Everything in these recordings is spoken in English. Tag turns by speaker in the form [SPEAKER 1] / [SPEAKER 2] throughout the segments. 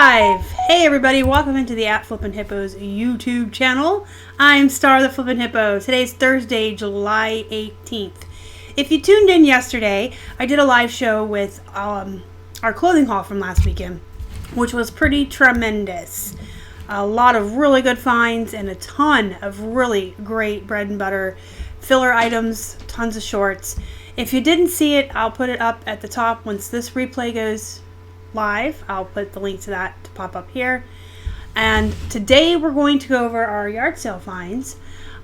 [SPEAKER 1] live! Hey everybody, welcome into the Flippin Hippos YouTube channel. I'm Star the Flippin Hippo. Today's Thursday, July 18th. If you tuned in yesterday, I did a live show with our clothing haul from last weekend, which was pretty tremendous. A lot of really good finds and a ton of really great bread and butter filler items, tons of shorts. If you didn't see it, I'll put it up at the top once this replay goes live. I'll put the link to that to pop up here. And today we're going to go over our yard sale finds.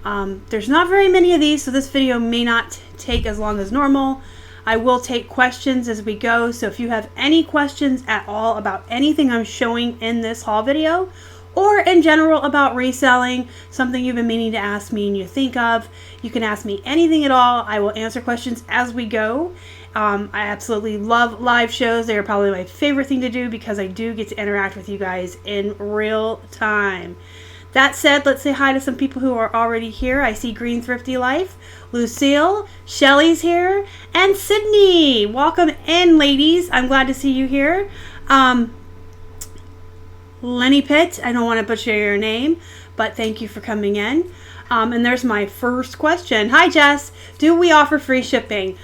[SPEAKER 1] There's not very many of these, so this video may not take as long as normal. I will take questions as we go, so if you have any questions at all about anything I'm showing in this haul video, or in general about reselling, something you've been meaning to ask me and you think of, you can ask me anything at all. I will answer questions as we go. I absolutely love live shows. They are probably my favorite thing to do because I do get to interact with you guys in real time. That said, let's say hi to some people who are already here. I see Green Thrifty Life, Lucille, Shelly's here, and Sydney. Welcome in, ladies. I'm glad to see you here. Lenny Pitt, I don't want to butcher your name, but thank you for coming in. And there's my first question. Hi, Jess. Do we offer free shipping?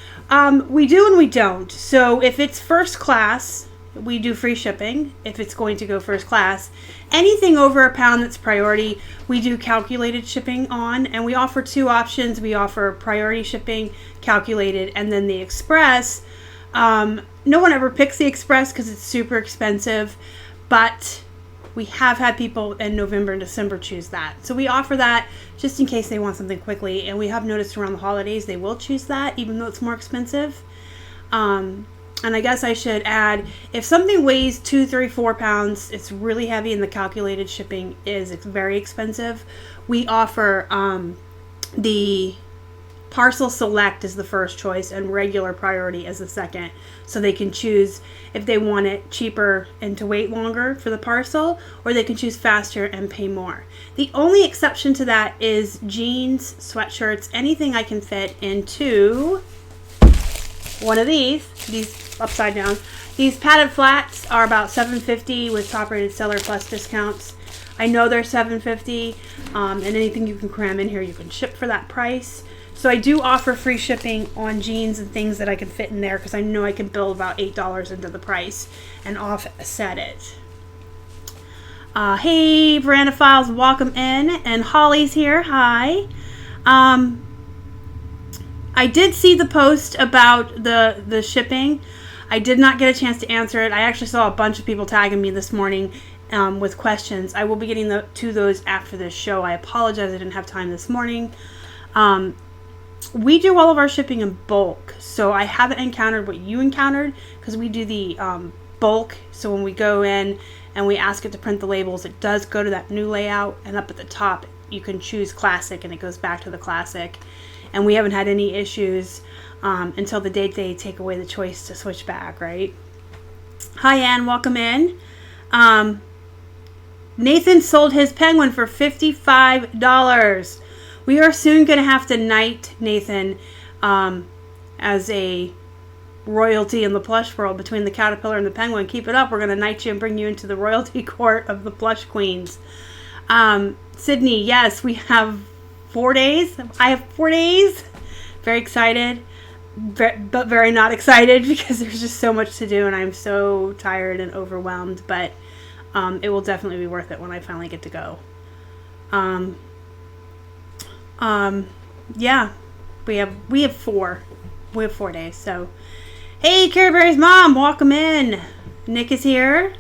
[SPEAKER 1] We do and we don't. So if it's first class, we do free shipping. If it's going to go first class, anything over £1 that's priority, we do calculated shipping on. And we offer two options. We offer priority shipping, calculated, and then the express. No one ever picks the express because it's super expensive, but we have had people in November and December choose that. So we offer that just in case they want something quickly. And we have noticed around the holidays they will choose that even though it's more expensive. And I guess I should add, if something weighs 2, 3, 4 pounds, it's really heavy and the calculated shipping is very expensive. We offer the parcel select is the first choice and regular priority as the second. So they can choose if they want it cheaper and to wait longer for the parcel, or they can choose faster and pay more. The only exception to that is jeans, sweatshirts, anything I can fit into one of these upside down. These padded flats are about $7.50 with top rated seller plus discounts. I know they're $7.50, and anything you can cram in here you can ship for that price. So I do offer free shipping on jeans and things that I can fit in there because I know I can build about $8 into the price and offset it. Hey, Veranda Files, welcome in. And Holly's here. Hi. I did see the post about the shipping. I did not get a chance to answer it. I actually saw a bunch of people tagging me this morning with questions. I will be getting to those after this show. I apologize I didn't have time this morning. We do all of our shipping in bulk, so I haven't encountered what you encountered because we do the bulk. So when we go in and we ask it to print the labels, it does go to that new layout, and up at the top you can choose classic and it goes back to the classic. And we haven't had any issues until the date they take away the choice to switch back, right? Hi, Ann. Welcome in. Nathan sold his penguin for $55. We are soon going to have to knight Nathan as a royalty in the plush world between the caterpillar and the penguin. Keep it up. We're going to knight you and bring you into the royalty court of the plush queens. Sydney, yes, we have 4 days. I have 4 days. Very excited, but very not excited because there's just so much to do and I'm so tired and overwhelmed. But it will definitely be worth it when I finally get to go. Yeah, we have 4 days. So, hey, Carrie Berry's mom, welcome in. Nick is here.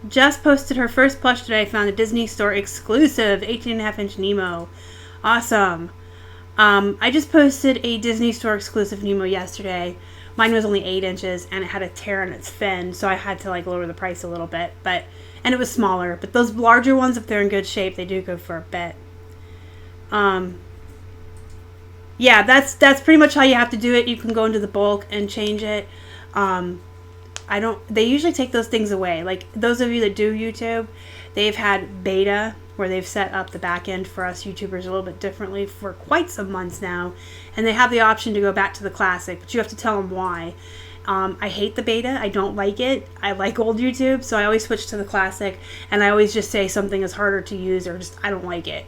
[SPEAKER 1] Jess posted her first plush today. I found a Disney Store exclusive 18.5-inch Nemo. Awesome. I just posted a Disney Store exclusive Nemo yesterday. Mine was only 8 inches and it had a tear in its fin, so I had to lower the price a little bit, and it was smaller. But those larger ones, if they're in good shape, they do go for a bit. Yeah, that's pretty much how you have to do it. You can go into the bulk and change it. They usually take those things away. Like those of you that do YouTube, they've had beta where they've set up the back end for us YouTubers a little bit differently for quite some months now. And they have the option to go back to the classic, but you have to tell them why. I hate the beta. I don't like it. I like old YouTube, so I always switch to the classic, and I always just say something is harder to use or just I don't like it.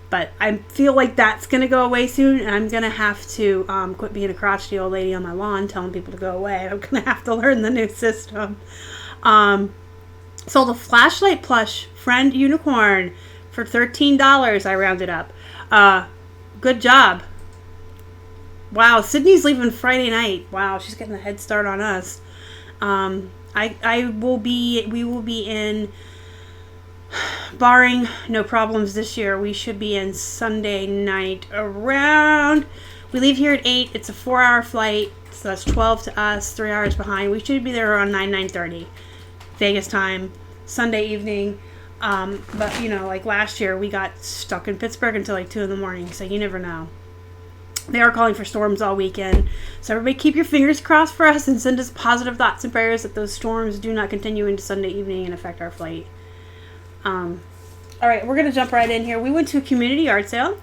[SPEAKER 1] But I feel like that's going to go away soon, and I'm going to have to quit being a crotchety old lady on my lawn telling people to go away. I'm going to have to learn the new system. Sold a flashlight plush friend unicorn for $13. I rounded up. Good job. Wow, Sydney's leaving Friday night. Wow, she's getting a head start on us. We will be in, barring no problems this year, we should be in Sunday night around, we leave here at 8. It's a 4-hour flight, so that's 12 to us, 3 hours behind. We should be there around 9:30 Vegas time, Sunday evening. But you know, like last year, we got stuck in Pittsburgh until like 2 in the morning, so you never know. They are calling for storms all weekend, so everybody keep your fingers crossed for us and send us positive thoughts and prayers that those storms do not continue into Sunday evening and affect our flight. All right, we're going to jump right in here. We went to a community yard sale.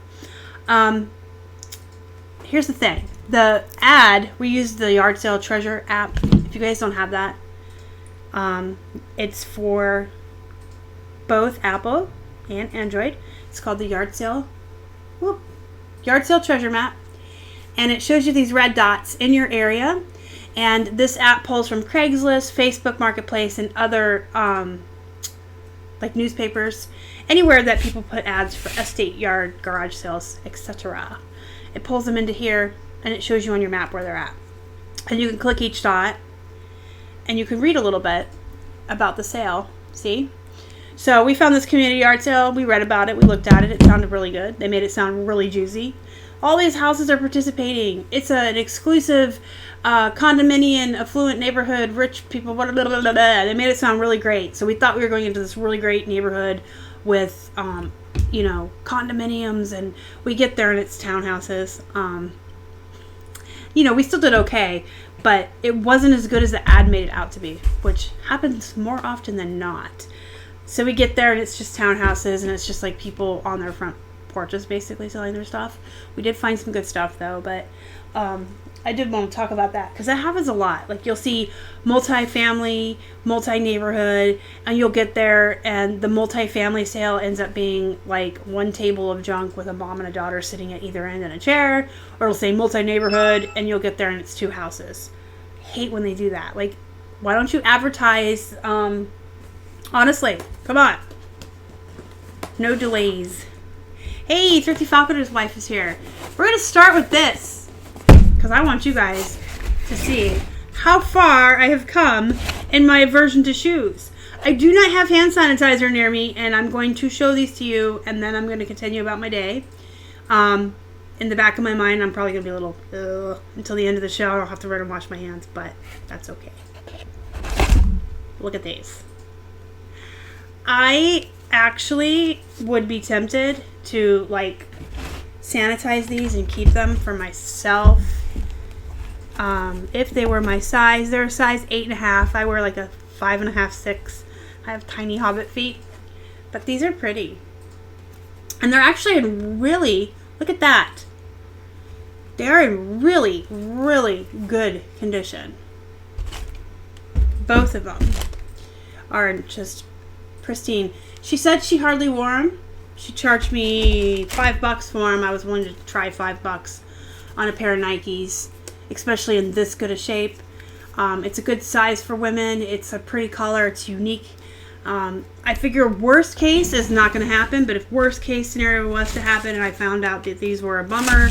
[SPEAKER 1] Here's the thing. The ad, we used the Yard Sale Treasure app. If you guys don't have that, it's for both Apple and Android. It's called the Yard Sale Treasure Map. And it shows you these red dots in your area. And this app pulls from Craigslist, Facebook Marketplace, and other like newspapers, anywhere that people put ads for estate, yard, garage sales, etc. It pulls them into here, and it shows you on your map where they're at. And you can click each dot, and you can read a little bit about the sale. See? So we found this community yard sale. We read about it. We looked at it. It sounded really good. They made it sound really juicy. All these houses are participating. It's an exclusive condominium, affluent neighborhood, rich people, blah, blah, blah, blah, blah. They made it sound really great. So we thought we were going into this really great neighborhood with, condominiums, and we get there and it's townhouses. We still did okay, but it wasn't as good as the ad made it out to be, which happens more often than not. So we get there and it's just townhouses, and it's just like people on their front porches basically selling their stuff. We did find some good stuff though, but I did want to talk about that because that happens a lot. Like you'll see multi-family, multi-neighborhood, and you'll get there and the multi-family sale ends up being like one table of junk with a mom and a daughter sitting at either end in a chair, or it'll say multi-neighborhood and you'll get there and it's 2 houses. I hate when they do that. Like, why don't you advertise honestly? Come on. No delays. Hey, Thrifty Falconer's wife is here. We're going to start with this because I want you guys to see how far I have come in my aversion to shoes. I do not have hand sanitizer near me, and I'm going to show these to you, and then I'm going to continue about my day. In the back of my mind, I'm probably going to be a little until the end of the show. I'll have to run and wash my hands, but that's okay. Look at these. I actually would be tempted to like sanitize these and keep them for myself if they were my size. They're a size 8.5. I wear like a 5.5, 6. I have tiny hobbit feet, but these are pretty, and they're actually in really, look at that, they're in really, really good condition. Both of them are just pristine. She said she hardly wore them. She charged me $5 for them. I was willing to try $5 on a pair of Nikes, especially in this good a shape. It's a good size for women. It's a pretty color. It's unique. I figure worst case is not going to happen, but if worst case scenario was to happen and I found out that these were a bummer,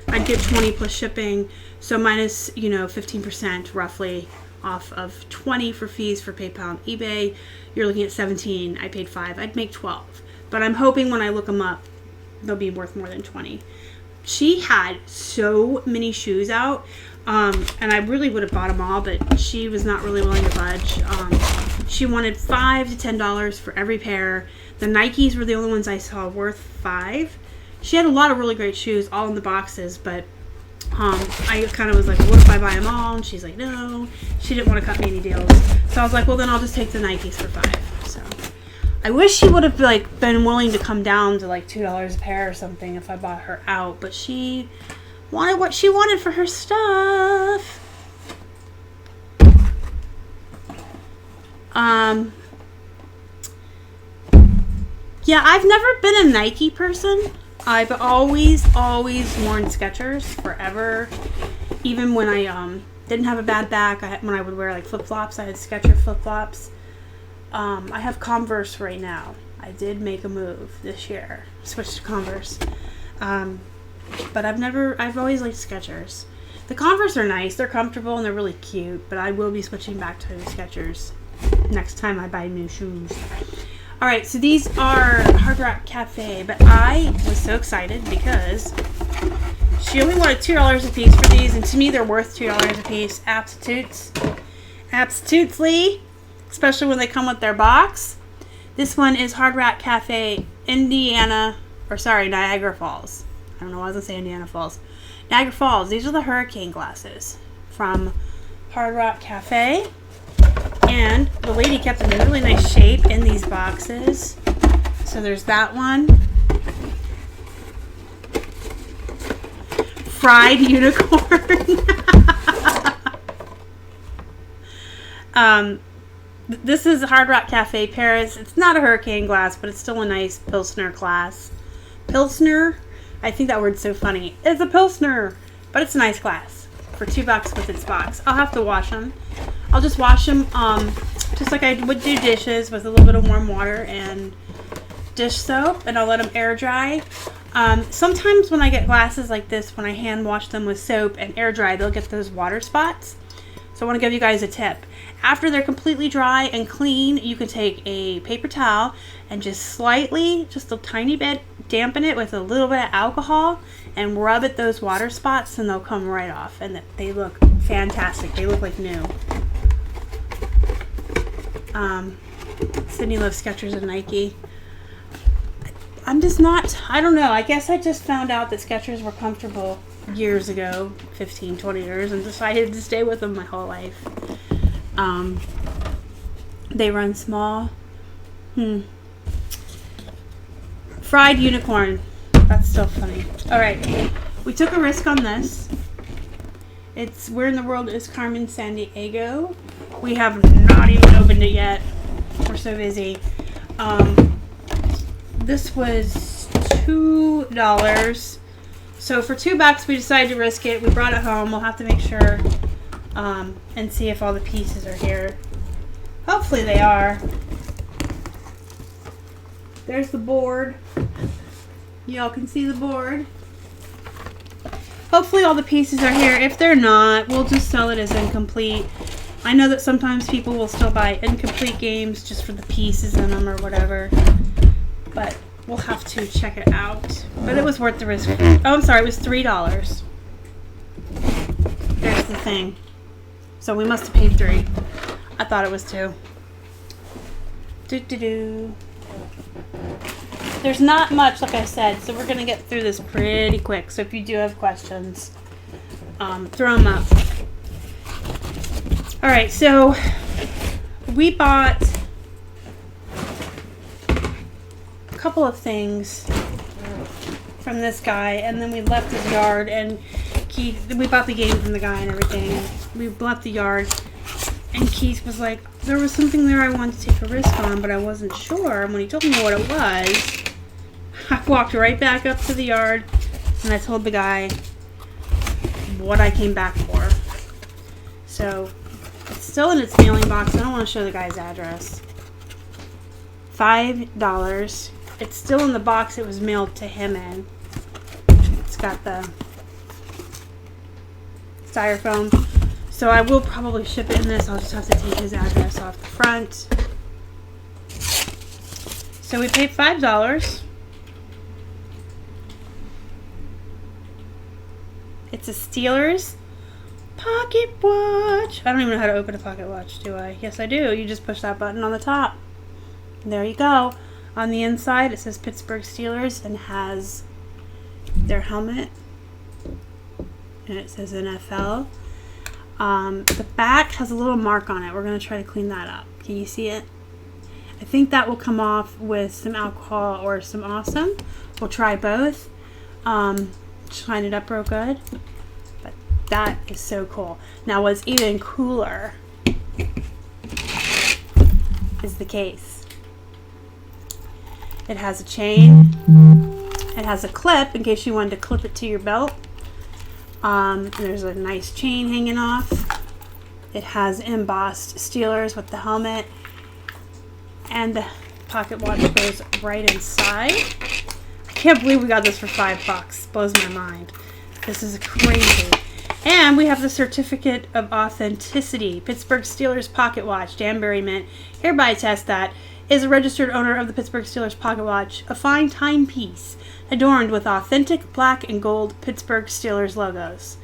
[SPEAKER 1] I'd get 20 plus shipping. So minus, 15% roughly off of 20 for fees for PayPal and eBay. You're looking at 17. I paid 5. I'd make 12. But I'm hoping when I look them up, they'll be worth more than 20. She had so many shoes out, and I really would have bought them all, but she was not really willing to budge. She wanted $5 to $10 for every pair. The Nikes were the only ones I saw worth $5. She had a lot of really great shoes, all in the boxes, but I kind of was like, what if I buy them all? And she's like, no. She didn't want to cut me any deals. So I was like, well, then I'll just take the Nikes for $5. So I wish she would have been willing to come down to $2 a pair or something if I bought her out, but she wanted what she wanted for her stuff. Yeah, I've never been a Nike person. I've always worn Skechers forever. Even when I didn't have a bad back, when I would wear like flip-flops, I had Skecher flip-flops. I have Converse right now. I did make a move this year. Switched to Converse. But I've always liked Skechers. The Converse are nice. They're comfortable and they're really cute. But I will be switching back to Skechers next time I buy new shoes. Alright, so these are Hard Rock Cafe, but I was so excited because she only wanted $2 a piece for these, and to me they're worth $2 a piece. Absolutely, especially when they come with their box. This one is Hard Rock Cafe, Niagara Falls. I don't know why I was going to say Indiana Falls. Niagara Falls. These are the hurricane glasses from Hard Rock Cafe. And the lady kept them in really nice shape in these boxes. So there's that one. Fried unicorn. This is Hard Rock Cafe Paris. It's not a hurricane glass, but it's still a nice Pilsner glass. Pilsner? I think that word's so funny. It's a Pilsner, but it's a nice glass for $2 with its box. I'll have to wash them. I'll just wash them just like I would do dishes with a little bit of warm water and dish soap, and I'll let them air dry. Sometimes when I get glasses like this, when I hand wash them with soap and air dry, they'll get those water spots. So I want to give you guys a tip. After they're completely dry and clean, you can take a paper towel and just a tiny bit, dampen it with a little bit of alcohol and rub at those water spots, and they'll come right off. And they look fantastic. They look like new. Sydney loves Skechers and Nike. I don't know. I guess I just found out that Skechers were comfortable years ago, 15, 20 years, and decided to stay with them my whole life. They run small. Fried unicorn. That's still funny. Alright. We took a risk on this. It's Where in the World is Carmen Sandiego? We have not even opened it yet. We're so busy. This was $2. So for $2 we decided to risk it. We brought it home. We'll have to make sure and see if all the pieces are here. Hopefully they are. There's the board. Y'all can see the board. Hopefully all the pieces are here. If they're not, we'll just sell it as incomplete. I know that sometimes people will still buy incomplete games just for the pieces in them or whatever. But we'll have to check it out. But it was worth the risk. Oh, I'm sorry. It was $3. There's the thing. So we must have paid $3. I thought it was $2. There's not much, like I said, so we're going to get through this pretty quick. So if you do have questions, throw them up. Alright, so we bought a couple of things from this guy, and then we left his yard, and we bought the game from the guy and everything. We left the yard, and Keith was like, there was something there I wanted to take a risk on, but I wasn't sure. And when he told me what it was, I walked right back up to the yard, and I told the guy what I came back for. So it's still in its mailing box. I don't want to show the guy's address. $5. It's still in the box it was mailed to him in. It's got the styrofoam. So I will probably ship it in this. I'll just have to take his address off the front. So we paid $5. It's a Steelers pocket watch. I don't even know how to open a pocket watch, do I? Yes, I do. You just push that button on the top. There you go. On the inside, it says Pittsburgh Steelers and has their helmet. And it says NFL. The back has a little mark on it. We're going to try to clean that up. Can you see it? I think that will come off with some alcohol or some Awesome. We'll try both. Shine it up real good. But that is so cool. Now what's even cooler is the case. It has a chain. It has a clip in case you wanted to clip it to your belt. There's a nice chain hanging off. It has embossed Steelers with the helmet. And the pocket watch goes right inside. I can't believe we got this for $5. Blows my mind. This is crazy. And we have the certificate of authenticity. Pittsburgh Steelers pocket watch, Danbury Mint. Hereby attest that is a registered owner of the Pittsburgh Steelers pocket watch, a fine timepiece adorned with authentic black and gold Pittsburgh Steelers logos.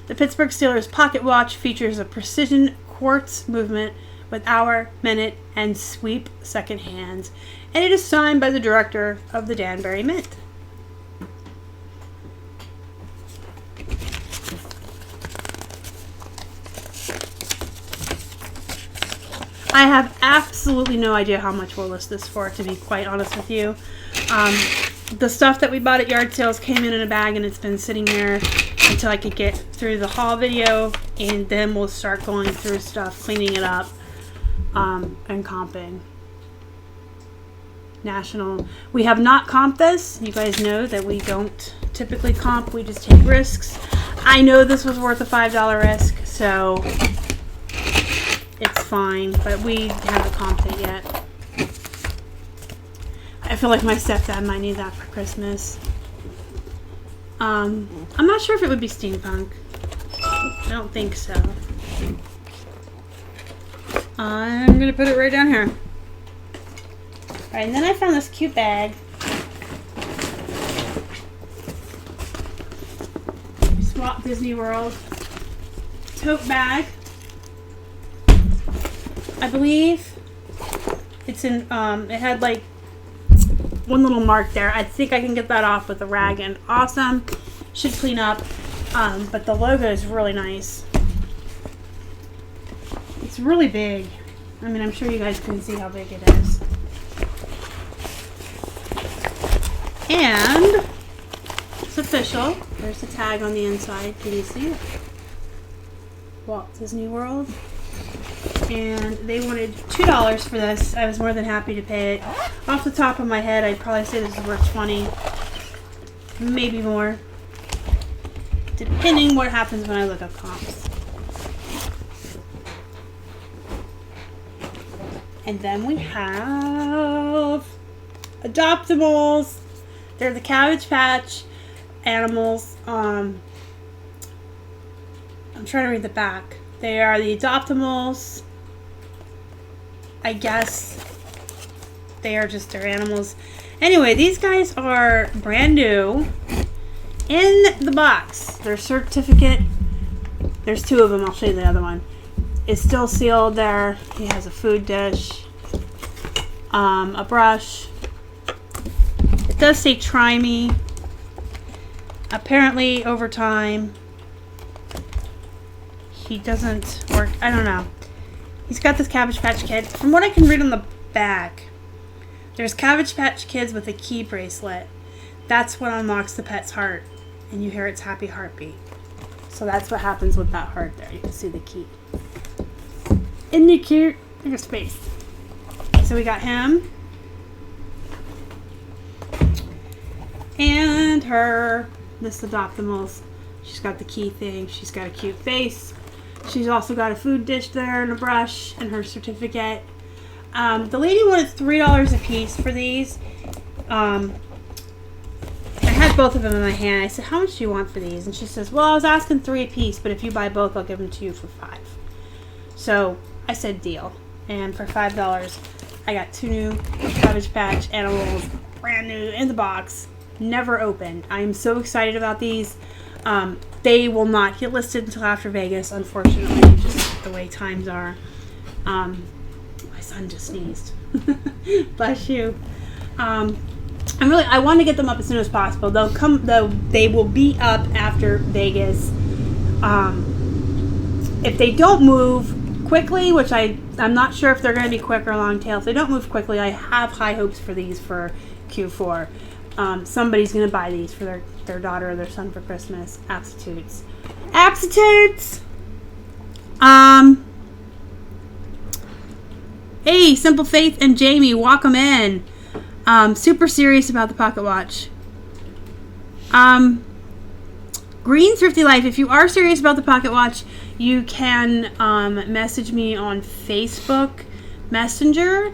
[SPEAKER 1] The Pittsburgh Steelers pocket watch features a precision quartz movement with hour, minute, and sweep second hands, and it is signed by the director of the Danbury Mint. I have absolutely no idea how much we'll list this for, to be quite honest with you. The stuff that we bought at yard sales came in a bag, and it's been sitting there until I could get through the haul video, and then we'll start going through stuff, cleaning it up, and comping. National. We have not comped this. You guys know that we don't typically comp. We just take risks. I know this was worth a $5 risk, so it's fine, but we haven't comped it yet. I feel like my stepdad might need that for Christmas. I'm not sure if it would be steampunk. I don't think so. I'm going to put it right down here. Alright, and then I found this cute bag. Swap Disney World tote bag. I believe it's in, it had like one little mark there. I think I can get that off with a rag, and awesome. Should clean up. But the logo is really nice. It's really big. I mean, I'm sure you guys can see how big it is. And it's official. There's the tag on the inside. Can you see it? Walt Disney World. And they wanted $2 for this. I was more than happy to pay it. Off the top of my head, I'd probably say this is worth $20, maybe more, depending what happens when I look up comps. And then we have Adoptables. They're the Cabbage Patch animals. I'm trying to read the back. They are the Adoptables. I guess they are just their animals. Anyway, these guys are brand new in the box. Their certificate, there's two of them. I'll show you the other one. It's still sealed there. He has a food dish, a brush. It does say try me. Apparently over time he doesn't work. I don't know. He's got this Cabbage Patch Kid. From what I can read on the back, there's Cabbage Patch Kids with a key bracelet. That's what unlocks the pet's heart. And you hear its happy heartbeat. So that's what happens with that heart there. You can see the key. Isn't it cute? Look at space. So we got him. And her. This Adoptimals. She's got the key thing. She's got a cute face. She's also got a food dish there and a brush and her certificate. The lady wanted $3 a piece for these. I had both of them in my hand. I said, how much do you want for these? And she says, well, I was asking $3 a piece, but if you buy both, I'll give them to you for $5. So I said deal. And for $5, I got 2 new Cabbage Patch animals, brand new in the box, never opened. I am so excited about these. They will not get listed until after Vegas, unfortunately, just the way times are. My son just sneezed. Bless you. I want to get them up as soon as possible. They will be up after Vegas. If they don't move quickly, which I'm not sure if they're going to be quick or long tail. If they don't move quickly, I have high hopes for these for Q4. Somebody's going to buy these for their daughter or their son for Christmas. Aptitudes. Hey, Simple Faith and Jamie, welcome in. Super serious about the pocket watch. Green Thrifty Life, if you are serious about the pocket watch, you can message me on Facebook Messenger.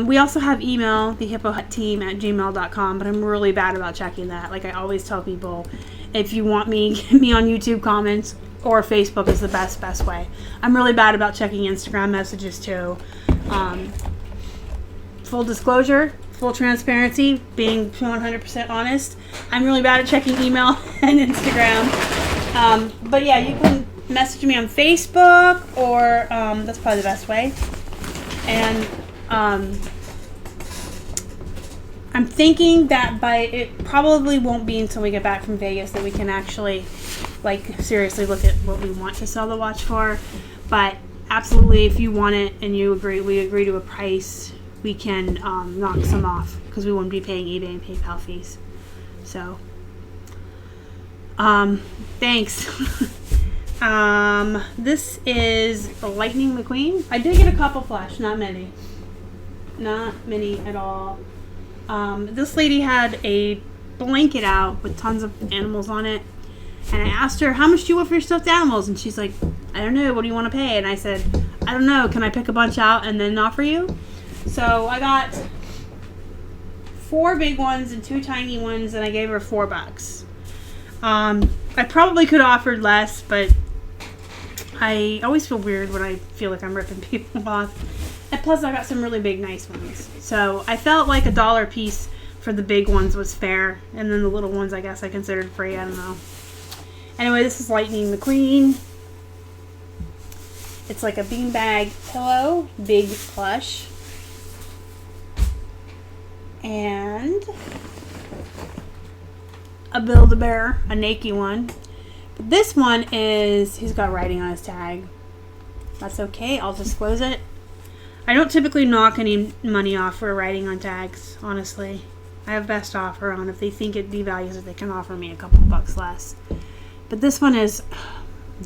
[SPEAKER 1] We also have email, thehippohutteam@gmail.com, but I'm really bad about checking that. Like I always tell people, if you want me, get me on YouTube comments, or Facebook is the best way. I'm really bad about checking Instagram messages too. Full disclosure, full transparency, being 100% honest, I'm really bad at checking email and Instagram. But yeah, you can message me on Facebook, or that's probably the best way. And I'm thinking that it probably won't be until we get back from Vegas that we can actually seriously look at what we want to sell the watch for. But absolutely, if you want it and we agree to a price, we can knock some off, because we won't be paying eBay and PayPal fees. So thanks. This is Lightning McQueen. I did get a couple Flush, not many at all. This lady had a blanket out with tons of animals on it, and I asked her, how much do you want for your stuffed animals? And she's like, I don't know, what do you want to pay? And I said, I don't know, can I pick a bunch out and then offer you? So I got 4 big ones and 2 tiny ones, and I gave her $4. I probably could have offered less, but I always feel weird when I feel like I'm ripping people off. And plus, I got some really big, nice ones. So I felt like $1 a piece for the big ones was fair. And then the little ones, I guess I considered free. I don't know. Anyway, this is Lightning McQueen. It's like a beanbag pillow, big plush. And a Build-A-Bear, a Nike one. But this one he's got writing on his tag. That's okay, I'll disclose it. I don't typically knock any money off for writing on tags, honestly. I have best offer on. If they think it devalues it, they can offer me a couple bucks less. But this one is,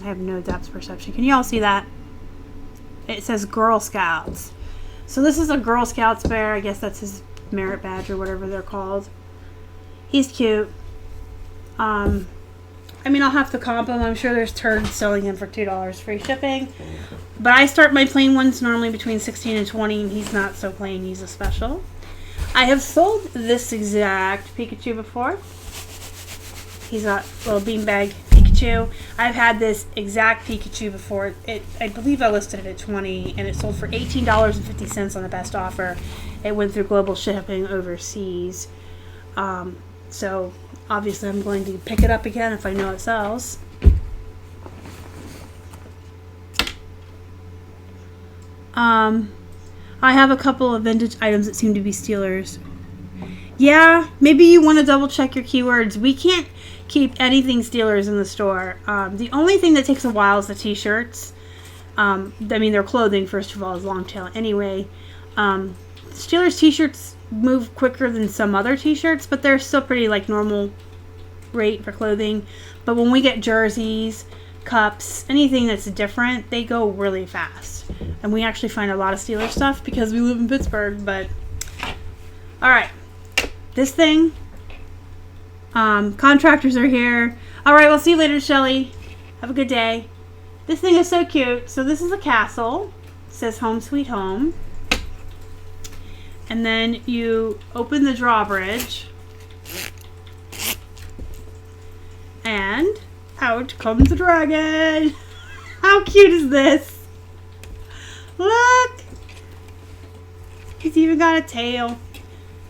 [SPEAKER 1] I have no depth perception. Can you all see that? It says Girl Scouts. So this is a Girl Scouts bear. I guess that's his merit badge or whatever they're called. He's cute. I mean, I'll have to comp him. I'm sure there's turds selling him for $2 free shipping. But I start my plain ones normally between 16 and 20, and he's not so plain. He's a special. I have sold this exact Pikachu before. He's a little beanbag Pikachu. I've had this exact Pikachu before. I believe I listed it at 20, and it sold for $18.50 on the best offer. It went through global shipping overseas. So obviously I'm going to pick it up again if I know it sells. I have a couple of vintage items that seem to be Steelers. Yeah, maybe you want to double check your keywords. We can't keep anything Steelers in the store. The only thing that takes a while is the t-shirts. I mean, their clothing, first of all, is long tail anyway. Steelers t-shirts move quicker than some other t-shirts, but they're still pretty normal rate for clothing. But when we get jerseys, cups, anything that's different, they go really fast. And we actually find a lot of Steelers stuff because we live in Pittsburgh. But alright, this thing, contractors are here. Alright, we'll see you later, Shelly. Have a good day. This thing is so cute. So this is a castle. It says Home Sweet Home. And then you open the drawbridge, and out comes the dragon. How cute is this? Look! He's even got a tail.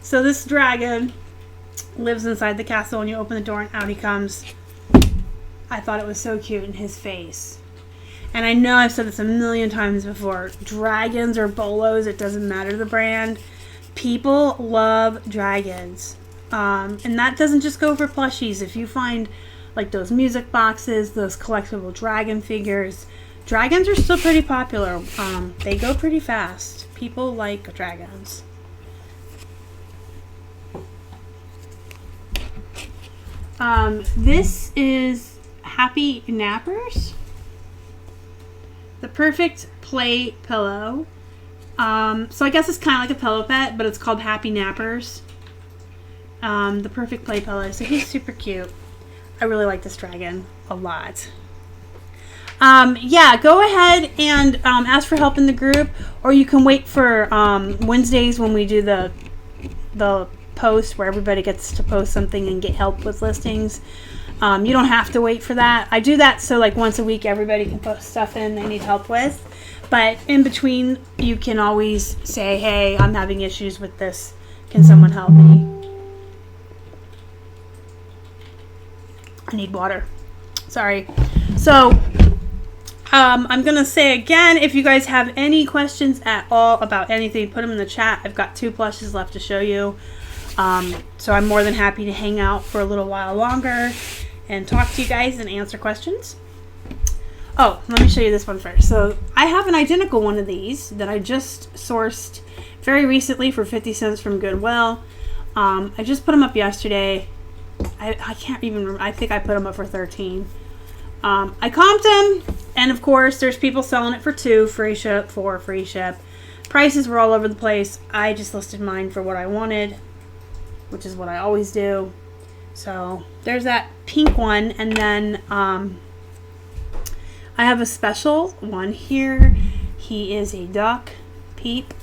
[SPEAKER 1] So this dragon lives inside the castle, and you open the door and out he comes. I thought it was so cute in his face. And I know I've said this a million times before. Dragons or bolos, it doesn't matter the brand. People love dragons. And that doesn't just go for plushies. If you find those music boxes, those collectible dragon figures, dragons are still pretty popular. They go pretty fast. People like dragons. This is Happy Nappers. The perfect play pillow. So I guess it's kind of like a pillow pet, but it's called Happy Nappers. The perfect play pillow. So he's super cute. I really like this dragon a lot. Yeah, go ahead and ask for help in the group, or you can wait for Wednesdays when we do the post where everybody gets to post something and get help with listings. You don't have to wait for that. I do that so like once a week everybody can post stuff in they need help with. But in between, you can always say, hey, I'm having issues with this. Can someone help me? I need water. Sorry. So, I'm going to say again, if you guys have any questions at all about anything, put them in the chat. I've got 2 plushes left to show you. So I'm more than happy to hang out for a little while longer and talk to you guys and answer questions. Oh, let me show you this one first. So I have an identical one of these that I just sourced very recently for 50 cents from Goodwill. I just put them up yesterday. I can't even remember. I think I put them up for 13. I comped them, and of course there's people selling it for 2 free ship, 4 free ship. Prices were all over the place. I just listed mine for what I wanted, which is what I always do. So there's that pink one, and then I have a special one here. He is a duck peep,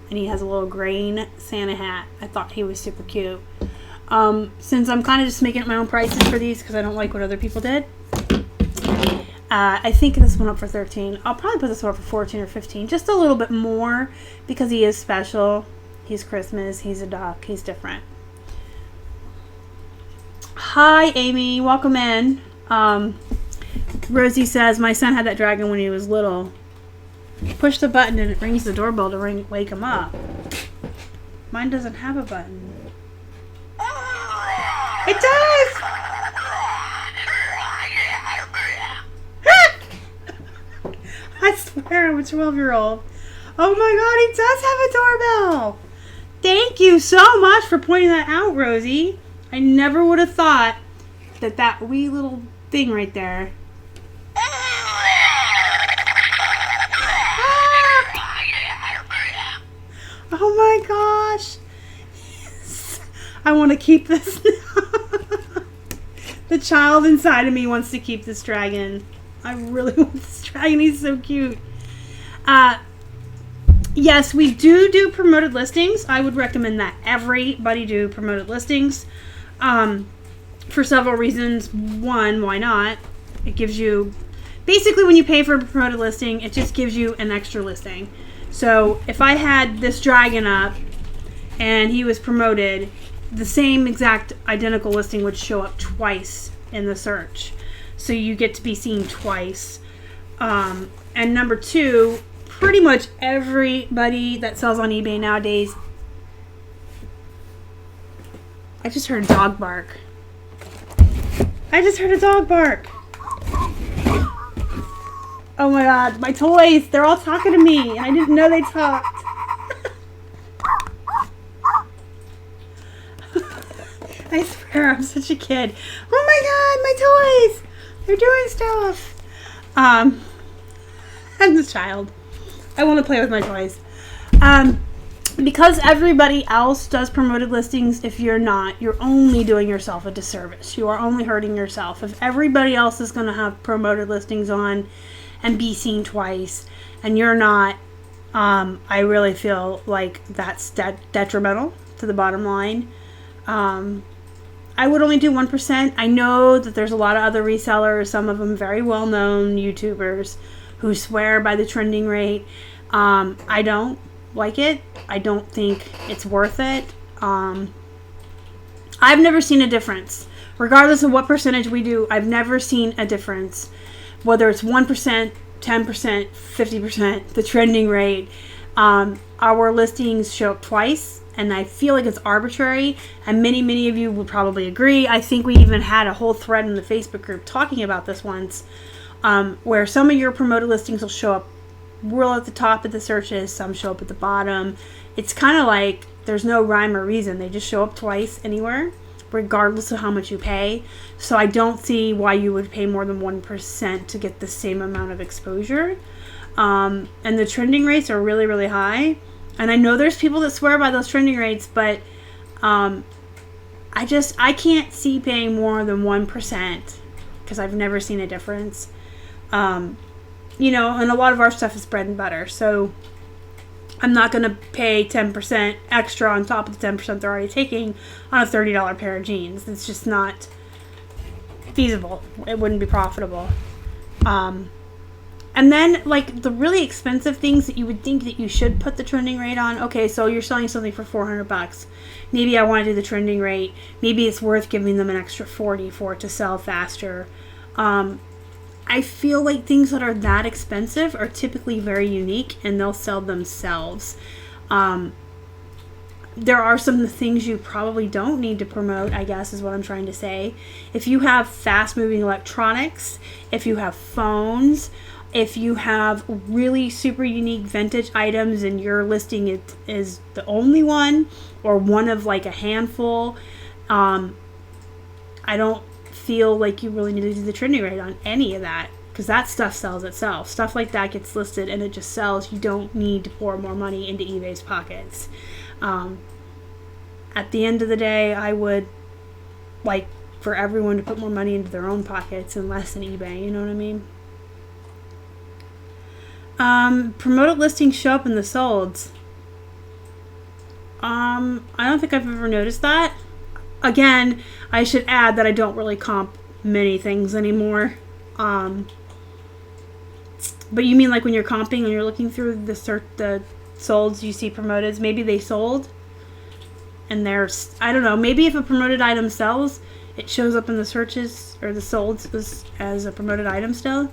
[SPEAKER 1] and he has a little green Santa hat. I thought he was super cute. Since I'm kind of just making up my own prices for these because I don't like what other people did, I think this one up for 13. I'll probably put this one up for 14 or 15, just a little bit more because he is special. He's Christmas. He's a duck. He's different. Hi, Amy. Welcome in. Rosie says, my son had that dragon when he was little. Push the button and it rings the doorbell to wake him up. Mine doesn't have a button. It does! I swear I'm a 12-year-old. Oh my god, he does have a doorbell! Thank you so much for pointing that out, Rosie. I never would have thought that that wee little thing right there. Oh my gosh. I want to keep this now. The child inside of me wants to keep this dragon. I really want this dragon. He's so cute. Yes, we do promoted listings. I would recommend that everybody do promoted listings. For several reasons. One, why not? It gives you... Basically, when you pay for a promoted listing, it just gives you an extra listing. So, if I had this dragon up and he was promoted, the same exact identical listing would show up twice in the search. So, you get to be seen twice. And number 2, pretty much everybody that sells on eBay nowadays... I just heard a dog bark. Oh my god, my toys! They're all talking to me, and I didn't know they talked. I swear, I'm such a kid. Oh my god, my toys! They're doing stuff. I'm the child. I want to play with my toys. Because everybody else does promoted listings, if you're not, you're only doing yourself a disservice. You are only hurting yourself. If everybody else is going to have promoted listings on and be seen twice, and you're not, I really feel like that's detrimental to the bottom line. I would only do 1%. I know that there's a lot of other resellers, some of them very well-known YouTubers, who swear by the trending rate. I don't like it. I don't think it's worth it. I've never seen a difference. Regardless of what percentage we do, I've never seen a difference. Whether it's 1%, 10%, 50%, the trending rate. Our listings show up twice, and I feel like it's arbitrary, and many of you would probably agree. I think we even had a whole thread in the Facebook group talking about this once, where some of your promoted listings will show up real at the top of the searches, some show up at the bottom. It's kind of like there's no rhyme or reason. They just show up twice anywhere. regardless of how much you pay. So I don't see why you would pay more than 1% to get the same amount of exposure. And the trending rates are really, really high. And I know there's people that swear by those trending rates, but I can't see paying more than 1% because I've never seen a difference. And a lot of our stuff is bread and butter. So I'm not going to pay 10% extra on top of the 10% they're already taking on a $30 pair of jeans. It's just not feasible. It wouldn't be profitable. And then, like, the really expensive things that you would think that you should put the trending rate on. Okay, so you're selling something for $400. Maybe I want to do the trending rate. Maybe it's worth giving them an extra $40 for it to sell faster. I feel like things that are that expensive are typically very unique, and they'll sell themselves. There are some things you probably don't need to promote, I guess is what I'm trying to say. If you have fast-moving electronics, if you have phones, if you have really super unique vintage items and your listing is the only one or one of like a handful, I don't feel like you really need to do the trending rate on any of that because that stuff sells itself. Stuff like that gets listed and it just sells. You don't need to pour more money into eBay's pockets. At the end of the day, I would like for everyone to put more money into their own pockets and less in eBay. You know what I mean? Promoted listings show up in the solds. I don't think I've ever noticed that. Again, I should add that I don't really comp many things anymore. But you mean like when you're comping and you're looking through the solds, you see promoteds, maybe they sold and there's, I don't know, maybe if a promoted item sells, it shows up in the searches or the solds as a promoted item still.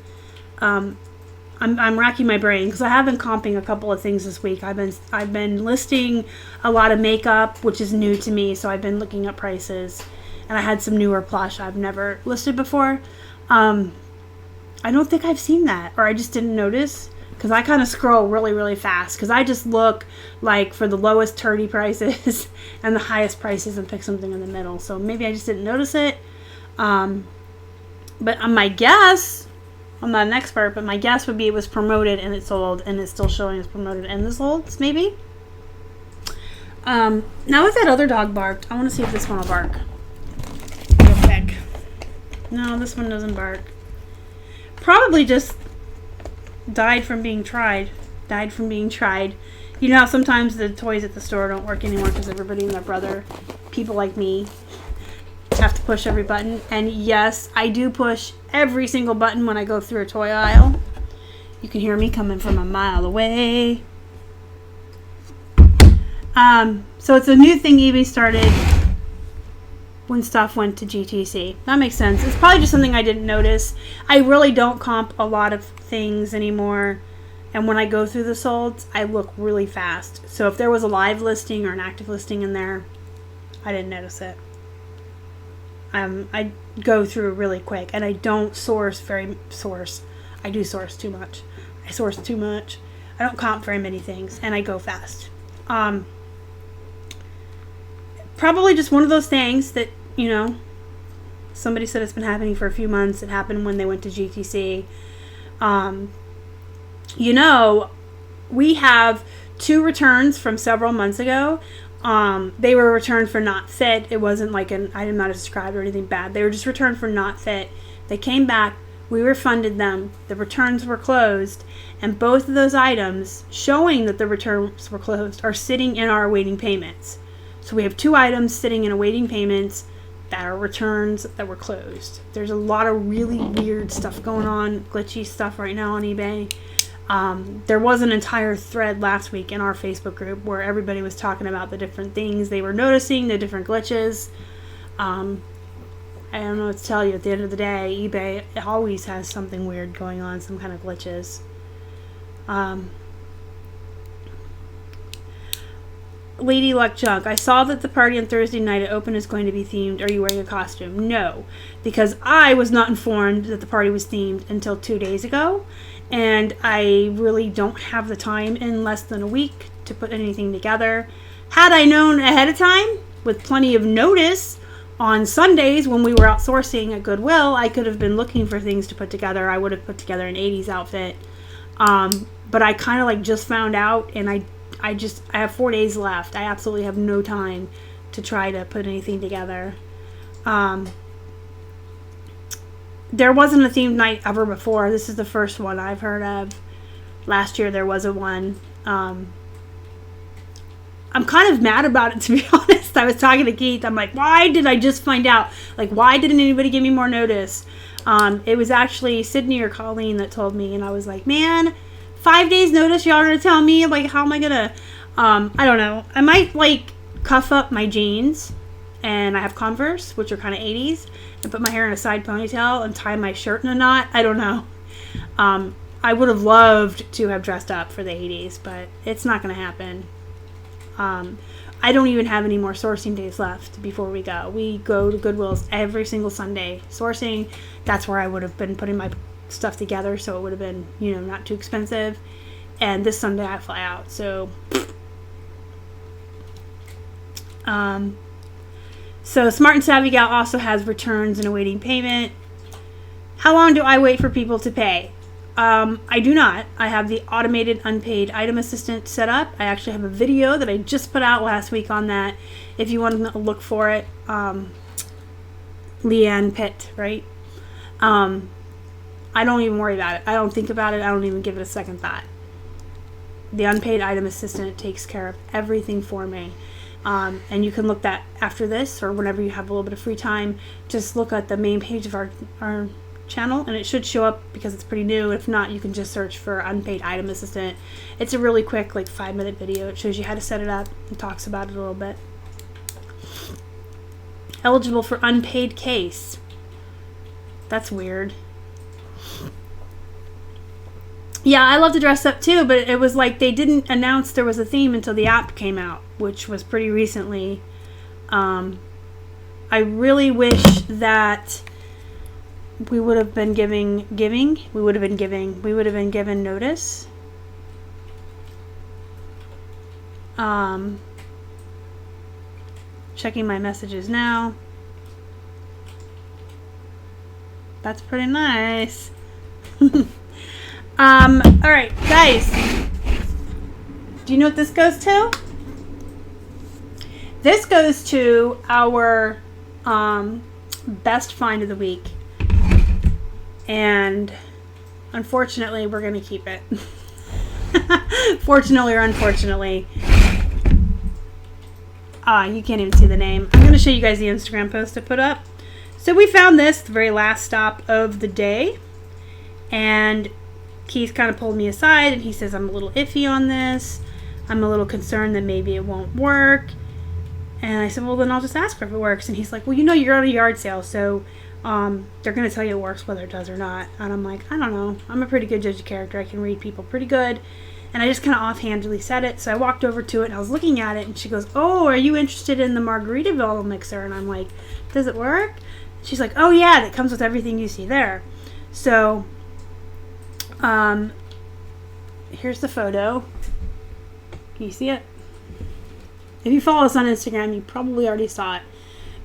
[SPEAKER 1] I'm racking my brain because I have been comping a couple of things this week. I've been listing a lot of makeup, which is new to me, so I've been looking up prices, and I had some newer plush I've never listed before. I don't think I've seen that, or I just didn't notice because I kind of scroll really, really fast because I just look like for the lowest turdy prices and the highest prices and pick something in the middle. So maybe I just didn't notice it. But my guess, I'm not an expert, but my guess would be it was promoted and it sold and it's still showing as promoted and the solds, maybe. Now if that other dog barked, I want to see if this one will bark. Real quick. No, this one doesn't bark. Probably just died from being tried. You know how sometimes the toys at the store don't work anymore because everybody and their brother, people like me, have to push every button. And yes, I do push every single button when I go through a toy aisle. You can hear me coming from a mile away. So it's a new thing eBay started when stuff went to GTC. That makes sense. It's probably just something I didn't notice. I really don't comp a lot of things anymore. And when I go through the solds, I look really fast. So if there was a live listing or an active listing in there, I didn't notice it. I go through really quick, and I don't I do source too much. I source too much. I don't comp very many things, and I go fast. Probably just one of those things that, somebody said it's been happening for a few months. It happened when they went to GTC. We have 2 returns from several months ago. They were returned for not fit. It wasn't like an item not described or anything bad. They were just returned for not fit. They came back. We refunded them. The returns were closed. And both of those items showing that the returns were closed are sitting in our awaiting payments. So we have 2 items sitting in awaiting payments that are returns that were closed. There's a lot of really weird stuff going on, glitchy stuff right now on eBay. There was an entire thread last week in our Facebook group where everybody was talking about the different things they were noticing, the different glitches. I don't know what to tell you. At the end of the day, eBay always has something weird going on, some kind of glitches. Lady Luck Junk, I saw that the party on Thursday night at Open is going to be themed. Are you wearing a costume? No, because I was not informed that the party was themed until 2 days ago. And I really don't have the time in less than a week to put anything together. Had I known ahead of time, with plenty of notice, on Sundays when we were out sourcing at Goodwill, I could have been looking for things to put together. I would have put together an 80s outfit. But I kind of like just found out, and I have 4 days left. I absolutely have no time to try to put anything together. There wasn't a themed night ever before. This is the first one I've heard of. Last year there was a one. I'm kind of mad about it, to be honest. I was talking to Keith. I'm like, why did I just find out? Like, why didn't anybody give me more notice? It was actually Sydney or Colleen that told me, and I was like, man, 5 days notice, y'all are going to tell me? Like, how am I going to, I don't know. I might, like, cuff up my jeans, and I have Converse, which are kind of 80s, and put my hair in a side ponytail and tie my shirt in a knot. I don't know. I would have loved to have dressed up for the 80s, but it's not going to happen. I don't even have any more sourcing days left before we go. We go to Goodwill's every single Sunday sourcing. That's where I would have been putting my stuff together, so it would have been, you know, not too expensive. And this Sunday I fly out, so Smart and Savvy Gal also has returns and awaiting payment. How long do I wait for people to pay? I do not. I have the automated unpaid item assistant set up. I actually have a video that I just put out last week on that. If you want to look for it, Leanne Pitt, right? I don't even worry about it. I don't think about it. I don't even give it a second thought. The unpaid item assistant takes care of everything for me. And you can look that after this or whenever you have a little bit of free time. Just look at the main page of our channel and it should show up because it's pretty new. If not, you can just search for unpaid item assistant. It's a really quick, like 5-minute video. It shows you how to set it up and talks about it a little bit. Eligible for unpaid case. That's weird. Yeah, I love to dress up too, but it was like they didn't announce there was a theme until the app came out, which was pretty recently. I really wish that we would have been given notice. Checking my messages now. That's pretty nice. Alright, guys. Do you know what this goes to? This goes to our best find of the week. And unfortunately, we're going to keep it. Fortunately or unfortunately. You can't even see the name. I'm going to show you guys the Instagram post I put up. So we found this, the very last stop of the day. And Keith kind of pulled me aside and he says, I'm a little iffy on this. I'm a little concerned that maybe it won't work. And I said, well, then I'll just ask her if it works. And he's like, well, you know, you're on a yard sale, so they're going to tell you it works whether it does or not. And I'm like, I don't know. I'm a pretty good judge of character. I can read people pretty good. And I just kind of offhandedly said it. So I walked over to it and I was looking at it and she goes, oh, are you interested in the Margaritaville mixer? And I'm like, does it work? She's like, oh yeah, that comes with everything you see there. So, here's the photo. Can you see it? If you follow us on Instagram, you probably already saw it.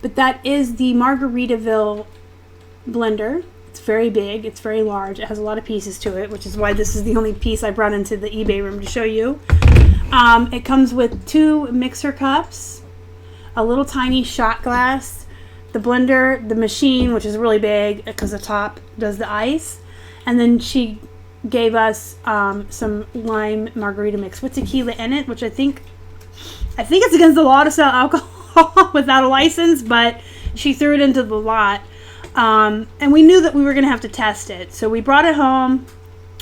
[SPEAKER 1] But that is the Margaritaville blender. It's very big. It's very large. It has a lot of pieces to it, which is why this is the only piece I brought into the eBay room to show you. It comes with 2 mixer cups, a little tiny shot glass, the blender, the machine, which is really big because the top does the ice, and then she gave us some lime margarita mix with tequila in it, which I think it's against the law to sell alcohol without a license, but she threw it into the lot. And we knew that we were going to have to test it. So we brought it home.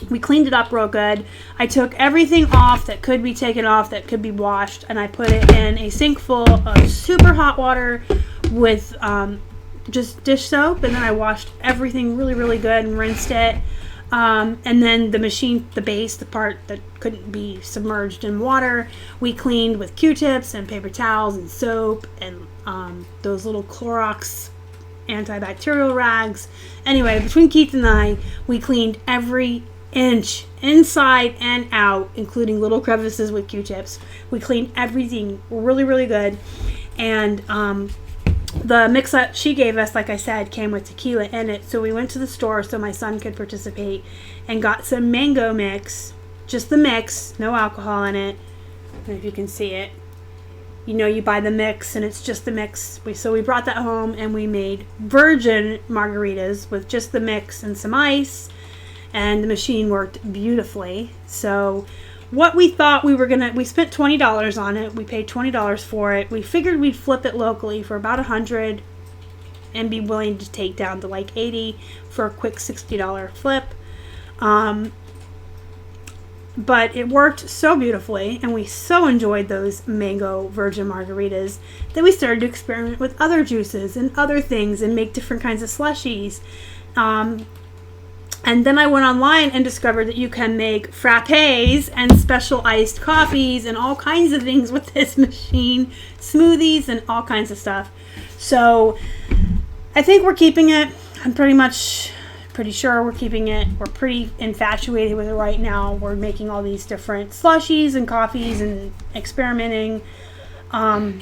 [SPEAKER 1] We cleaned it up real good. I took everything off that could be taken off, that could be washed, and I put it in a sink full of super hot water with just dish soap. And then I washed everything really, really good and rinsed it. And then the machine, the base, the part that couldn't be submerged in water, we cleaned with Q-tips and paper towels and soap and those little Clorox antibacterial rags. Anyway, between Keith and I, we cleaned every inch inside and out, including little crevices with Q-tips. We cleaned everything really, really good. And the mix that she gave us, like I said, came with tequila in it. So we went to the store so my son could participate and got some mango mix. Just the mix, no alcohol in it. I don't know if you can see it. You know, you buy the mix and it's just the mix. So we brought that home and we made virgin margaritas with just the mix and some ice. And the machine worked beautifully. So what we thought we spent $20 on it. We paid $20 for it. We figured we'd flip it locally for about $100 and be willing to take down to like $80 for a quick $60 flip. But it worked so beautifully, and we so enjoyed those mango virgin margaritas that we started to experiment with other juices and other things and make different kinds of slushies. And then I went online and discovered that you can make frappes and special iced coffees and all kinds of things with this machine, smoothies and all kinds of stuff. So I think we're keeping it. I'm pretty sure we're keeping it. We're pretty infatuated with it right now. We're making all these different slushies and coffees and experimenting. I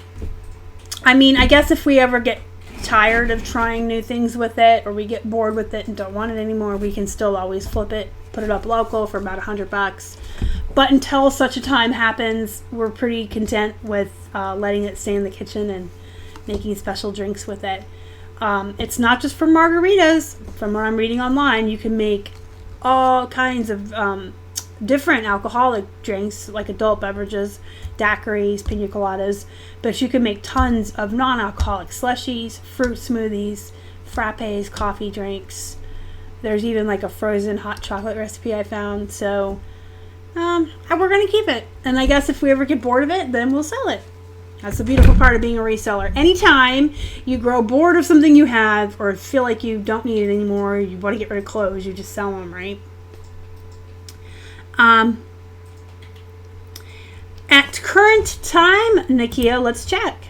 [SPEAKER 1] mean, I guess if we ever get tired of trying new things with it, or we get bored with it and don't want it anymore, we can still always flip it, put it up local for about $100. But until such a time happens, we're pretty content with letting it stay in the kitchen and making special drinks with it. It's not just for margaritas. From what I'm reading online, you can make all kinds of different alcoholic drinks, like adult beverages, daiquiris, pina coladas, but you can make tons of non-alcoholic slushies, fruit smoothies, frappes, coffee drinks. There's even like a frozen hot chocolate recipe I found. So we're going to keep it. And I guess if we ever get bored of it, then we'll sell it. That's the beautiful part of being a reseller. Anytime you grow bored of something you have or feel like you don't need it anymore, you want to get rid of clothes, you just sell them, right? At current time, Nakia, let's check.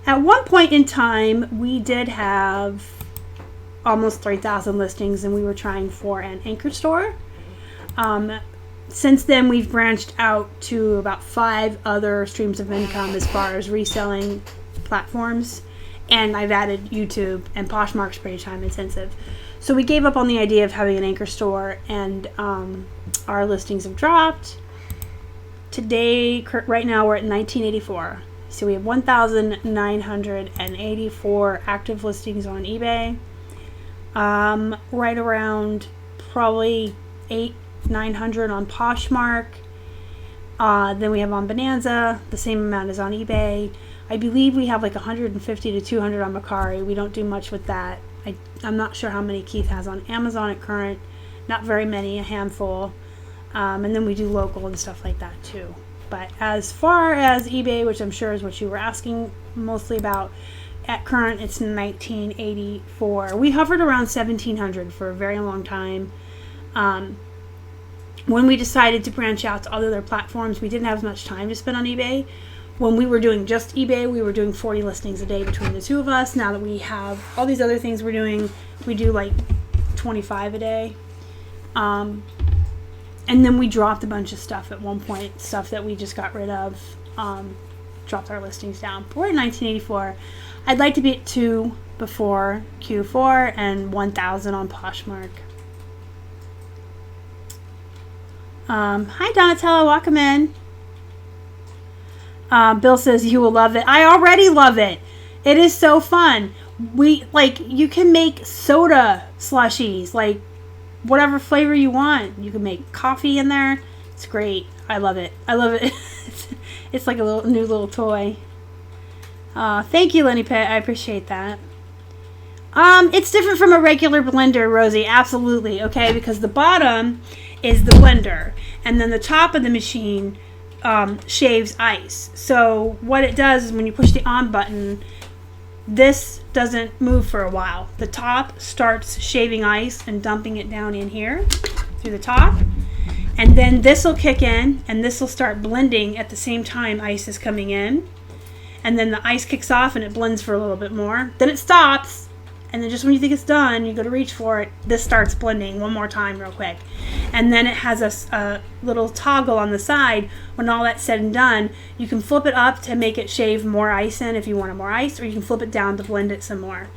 [SPEAKER 1] At one point in time, we did have almost 3,000 listings, and we were trying for an anchor store. Since then, we've branched out to about 5 other streams of income as far as reselling platforms. And I've added YouTube, and Poshmark's pretty time intensive. So we gave up on the idea of having an anchor store, and our listings have dropped. Today, right now, we're at 1984. So we have 1,984 active listings on eBay. Right around probably 900 on Poshmark. Then we have on Bonanza, the same amount as on eBay. I believe we have like 150 to 200 on Mercari. We don't do much with that. I'm not sure how many Keith has on Amazon at current. Not very many, a handful. And then we do local and stuff like that too. But as far as eBay, which I'm sure is what you were asking mostly about, at current it's 1984. We hovered around 1,700 for a very long time. When we decided to branch out to other platforms, we didn't have as much time to spend on eBay. When we were doing just eBay, we were doing 40 listings a day between the two of us. Now that we have all these other things we're doing, we do like 25 a day. And then we dropped a bunch of stuff at one point, stuff that we just got rid of, dropped our listings down. But we're in 1984. I'd like to be at 2 before Q4 and 1,000 on Poshmark. Hi Donatella, welcome in. Bill says you will love it. I already love it. It is so fun. You can make soda slushies, like whatever flavor you want. You can make coffee in there. It's great. I love it. It's like a new little toy. Thank you, Lenny Pet. I appreciate that. It's different from a regular blender, Rosie. Absolutely. Okay, because the bottom is the blender, and then the top of the machine shaves ice. So what it does is when you push the on button, this doesn't move for a while. The top starts shaving ice and dumping it down in here through the top, and then this will kick in and this will start blending at the same time ice is coming in, and then the ice kicks off and it blends for a little bit more, then it stops, and then just when you think it's done, you go to reach for it, this starts blending one more time real quick. And then it has a little toggle on the side. When all that's said and done, you can flip it up to make it shave more ice in if you wanted more ice, or you can flip it down to blend it some more.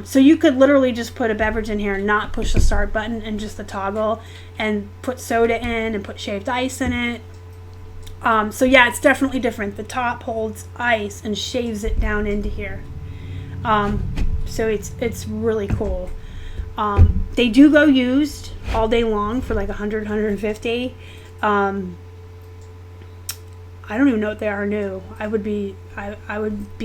[SPEAKER 1] So you could literally just put a beverage in here and not push the start button and just the toggle, and put soda in and put shaved ice in it. So yeah, it's definitely different. The top holds ice and shaves it down into here. So it's really cool. They do go used all day long for like 100, 150. I don't even know what they are new. I would be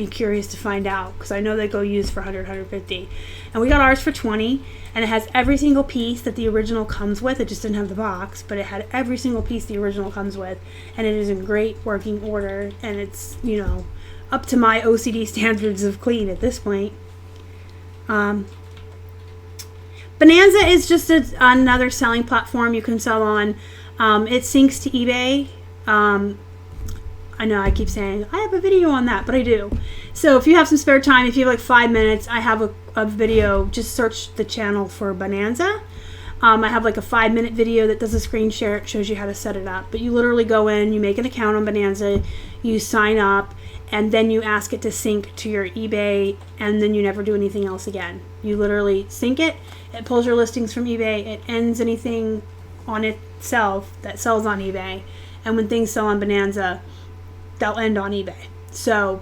[SPEAKER 1] curious to find out, because I know they go used for 100, 150. And we got ours for 20, and it has every single piece that the original comes with. It just didn't have the box, but it had every single piece the original comes with, and it is in great working order, and it's, you know, up to my OCD standards of clean at this point. Bonanza is just another selling platform you can sell on. It syncs to eBay. I know I keep saying I have a video on that, but I do. So if you have some spare time, if you have like 5 minutes, I have a video. Just search the channel for Bonanza. I have like a 5-minute video that does a screen share. It shows you how to set it up. But you literally go in, you make an account on Bonanza, you sign up, and then you ask it to sync to your eBay, and then you never do anything else again. You literally sync it. It pulls your listings from eBay. It ends anything on itself that sells on eBay. And when things sell on Bonanza, they'll end on eBay. So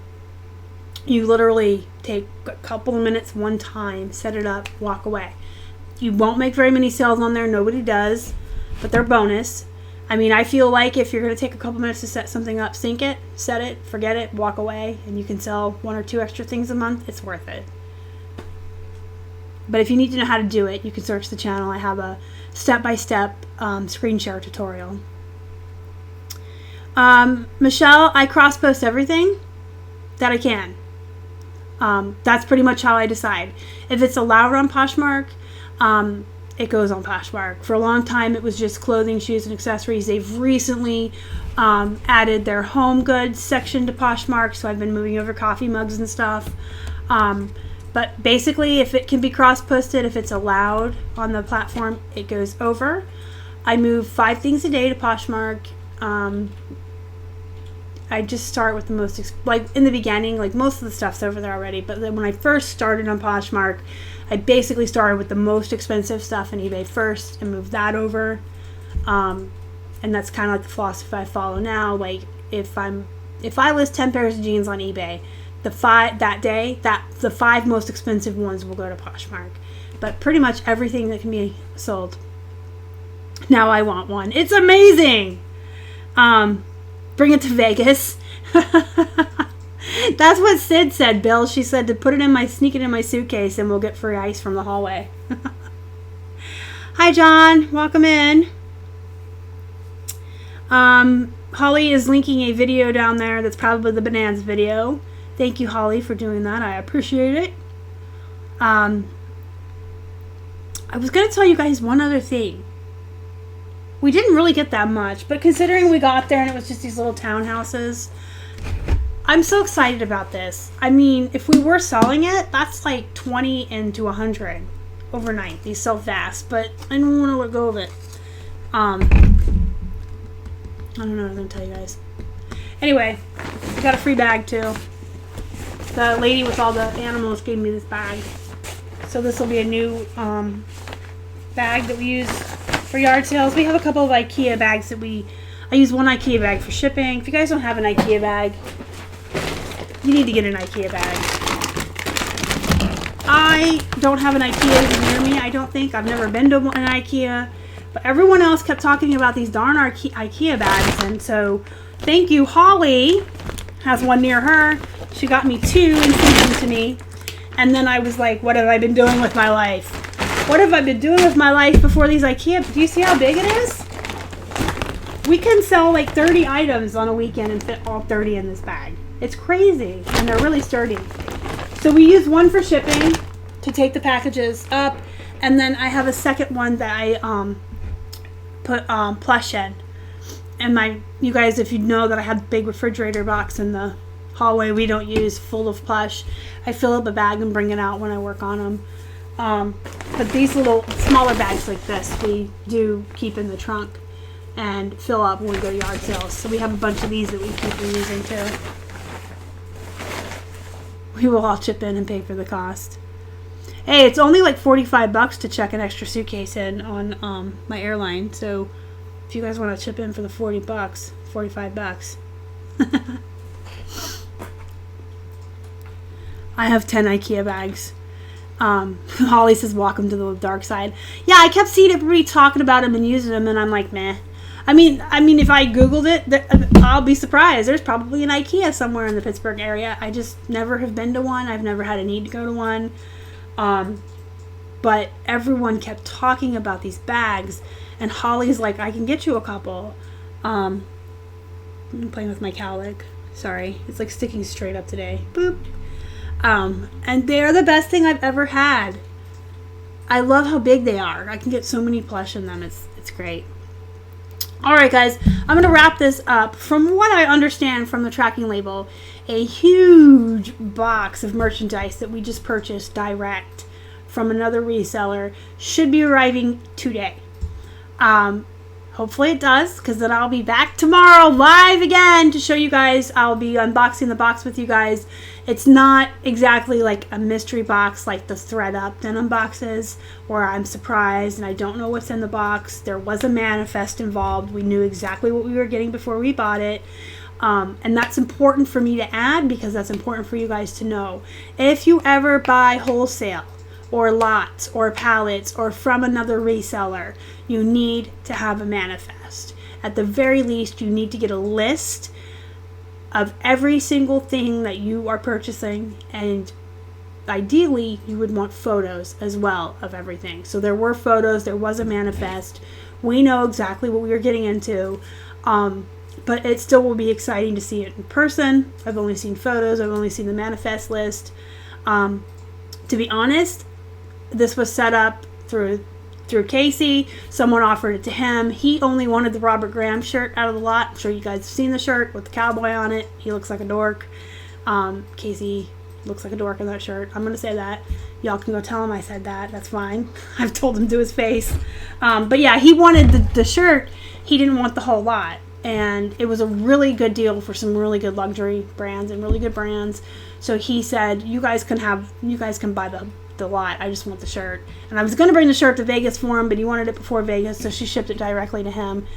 [SPEAKER 1] you literally take a couple of minutes one time, set it up, walk away. You won't make very many sales on there. Nobody does, but they're bonus. I mean, I feel like if you're going to take a couple minutes to set something up, sync it, set it, forget it, walk away, and you can sell 1 or 2 extra things a month, it's worth it. But if you need to know how to do it, you can search the channel. I have a step-by-step screen share tutorial. Michelle, I cross-post everything that I can. That's pretty much how I decide. If it's allowed on Poshmark, it goes on Poshmark. For a long time, it was just clothing, shoes, and accessories. They've recently added their home goods section to Poshmark, so I've been moving over coffee mugs and stuff. But basically, if it can be cross-posted, if it's allowed on the platform, it goes over. I move 5 things a day to Poshmark. I just start with the most, like in the beginning, like most of the stuff's over there already, but then when I first started on Poshmark, I basically started with the most expensive stuff on eBay first and moved that over. And that's kind of like the philosophy I follow now. Like if I list 10 pairs of jeans on eBay, the 5 most expensive ones will go to Poshmark. But pretty much everything that can be sold. Now I want one. It's amazing. Bring it to Vegas. That's what Sid said, Bill. She said to sneak it in my suitcase, and we'll get free ice from the hallway. Hi, John. Welcome in. Holly is linking a video down there that's probably the Bonanza video. Thank you, Holly, for doing that. I appreciate it. I was going to tell you guys one other thing. We didn't really get that much, but considering we got there and it was just these little townhouses, I'm so excited about this. I mean, if we were selling it, that's like 20 into 100 overnight. These sell fast, but I don't want to let go of it. I don't know what I'm going to tell you guys. Anyway, I got a free bag too. The lady with all the animals gave me this bag. So this will be a new bag that we use for yard sales. We have a couple of IKEA bags that I use one IKEA bag for shipping. If you guys don't have an IKEA bag, you need to get an IKEA bag. I don't have an IKEA near me, I don't think. I've never been to an IKEA. But everyone else kept talking about these darn IKEA bags. And so, thank you. Holly has one near her. She got me 2 and sent them to me. And then I was like, what have I been doing with my life? What have I been doing with my life before these IKEA? Do you see how big it is? We can sell like 30 items on a weekend and fit all 30 in this bag. It's crazy, and they're really sturdy. So we use one for shipping to take the packages up, and then I have a second one that I put Plush in. And you guys, if you know that I had the big refrigerator box in the hallway we don't use full of plush. I fill up a bag and bring it out when I work on them. But these little smaller bags like this, we do keep in the trunk and fill up when we go to yard sales. So we have a bunch of these that we keep reusing too. We will all chip in and pay for the cost. Hey, it's only like $45 to check an extra suitcase in on my airline. So if you guys want to chip in for the $40, $45. I have 10 IKEA bags. Holly says, welcome to the dark side. Yeah, I kept seeing everybody talking about them and using them, and I'm like, meh. I mean, if I Googled it, I'll be surprised. There's probably an IKEA somewhere in the Pittsburgh area. I just never have been to one. I've never had a need to go to one. But everyone kept talking about these bags, and Holly's like, I can get you a couple. I'm playing with my cowlick. Sorry. It's like sticking straight up today. Boop. And they're the best thing I've ever had. I love how big they are. I can get so many plush in them. It's great. All right, guys. I'm going to wrap this up. From what I understand from the tracking label, a huge box of merchandise that we just purchased direct from another reseller should be arriving today. Hopefully it does, because then I'll be back tomorrow live again to show you guys. I'll be unboxing the box with you guys. It's not exactly like a mystery box like the thread up denim boxes where I'm surprised and I don't know what's in the box. There was a manifest involved. We knew exactly what we were getting before we bought it. And that's important for me to add because that's important for you guys to know. If you ever buy wholesale or lots or pallets or from another reseller, you need to have a manifest. At the very least, you need to get a list of every single thing that you are purchasing, and ideally you would want photos as well of everything. So there were photos, there was a manifest. We know exactly what we were getting into, but it still will be exciting to see it in person. I've only seen photos, I've only seen the manifest list. To be honest, this was set up through Casey. Someone offered it to him. He only wanted the Robert Graham shirt out of the lot. I'm sure you guys have seen the shirt with the cowboy on it. He looks like a dork. Casey looks like a dork in that shirt. I'm going to say that. Y'all can go tell him I said that. That's fine. I've told him to his face. But yeah, he wanted the shirt. He didn't want the whole lot. And it was a really good deal for some really good luxury brands and really good brands. So he said, you guys can buy the lot. I just want the shirt. And I was going to bring the shirt to Vegas for him, but he wanted it before Vegas, so she shipped it directly to him.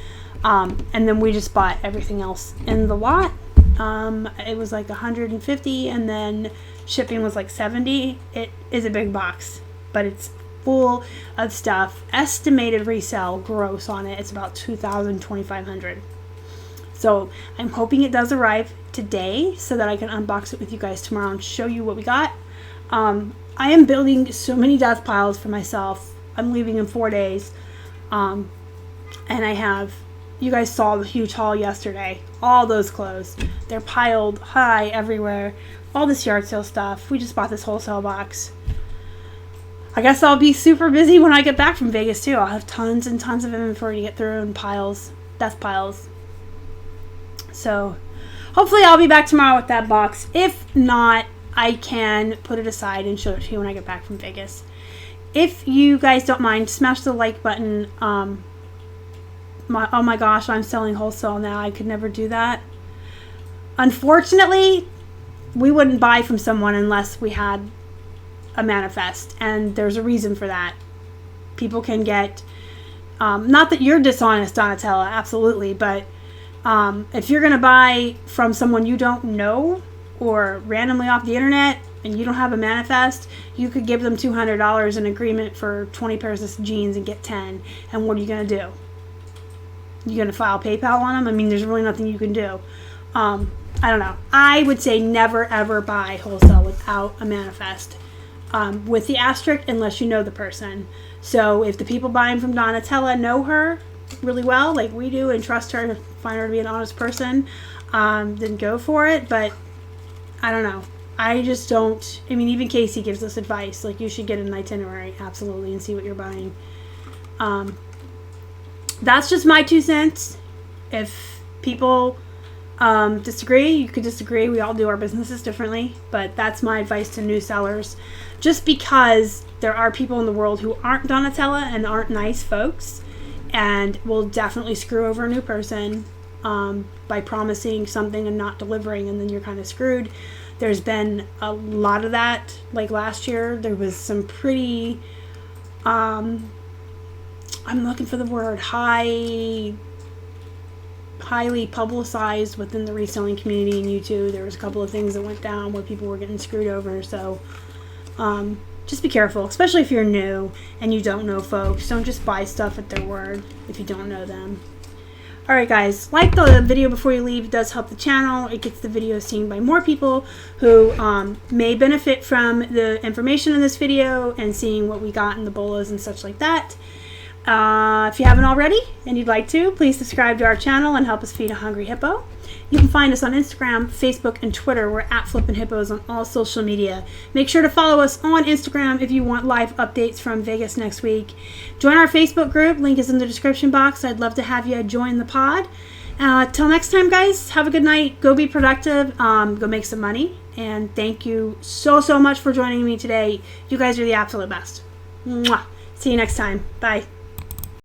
[SPEAKER 1] And then we just bought everything else in the lot. It was like $150, and then shipping was like $70. It is a big box, but it's full of stuff. Estimated resale gross on it, it's about $2,000, $2,500. So I'm hoping it does arrive today so that I can unbox it with you guys tomorrow and show you what we got. I am building so many death piles for myself. I'm leaving in 4 days. And you guys saw the huge haul yesterday. All those clothes. They're piled high everywhere. All this yard sale stuff. We just bought this wholesale box. I guess I'll be super busy when I get back from Vegas too. I'll have tons and tons of inventory to get through and piles. Death piles. So hopefully I'll be back tomorrow with that box. If not, I can put it aside and show it to you when I get back from Vegas. If you guys don't mind, smash the like button. Oh my gosh, I'm selling wholesale now. I could never do that. Unfortunately, we wouldn't buy from someone unless we had a manifest. And there's a reason for that. People can get, not that you're dishonest, Donatella, absolutely. But if you're going to buy from someone you don't know, or randomly off the internet, and you don't have a manifest, you could give them $200 in agreement for 20 pairs of jeans and get 10. And what are you going to do? You going to file PayPal on them? I mean, there's really nothing you can do. I don't know. I would say never ever buy wholesale without a manifest. With the asterisk, unless you know the person. So if the people buying from Donatella know her really well, like we do, and trust her, find her to be an honest person, then go for it. But I don't know. I just don't. I mean, even Casey gives us advice. Like, you should get an itinerary, absolutely, and see what you're buying. That's just my 2 cents. If people Disagree, you could disagree. We all do our businesses differently, but that's my advice to new sellers. Just because there are people in the world who aren't Donatella and aren't nice folks and will definitely screw over a new person by promising something and not delivering, and then you're kind of screwed. There's been a lot of that. Like last year, there was some pretty, I'm looking for the word, highly publicized within the reselling community in YouTube. There was a couple of things that went down where people were getting screwed over. So just be careful, especially if you're new and you don't know folks. Don't just buy stuff at their word if you don't know them. Alright guys, like the video before you leave. It does help the channel. It gets the video seen by more people who may benefit from the information in this video and seeing what we got in the bolas and such like that. If you haven't already and you'd like to, please subscribe to our channel and help us feed a hungry hippo. You can find us on Instagram, Facebook, and Twitter. We're at Flippin' Hippos on all social media. Make sure to follow us on Instagram if you want live updates from Vegas next week. Join our Facebook group. Link is in the description box. I'd love to have you join the pod. Till next time, guys, have a good night. Go be productive. Go make some money. And thank you so much for joining me today. You guys are the absolute best. Mwah. See you next time. Bye.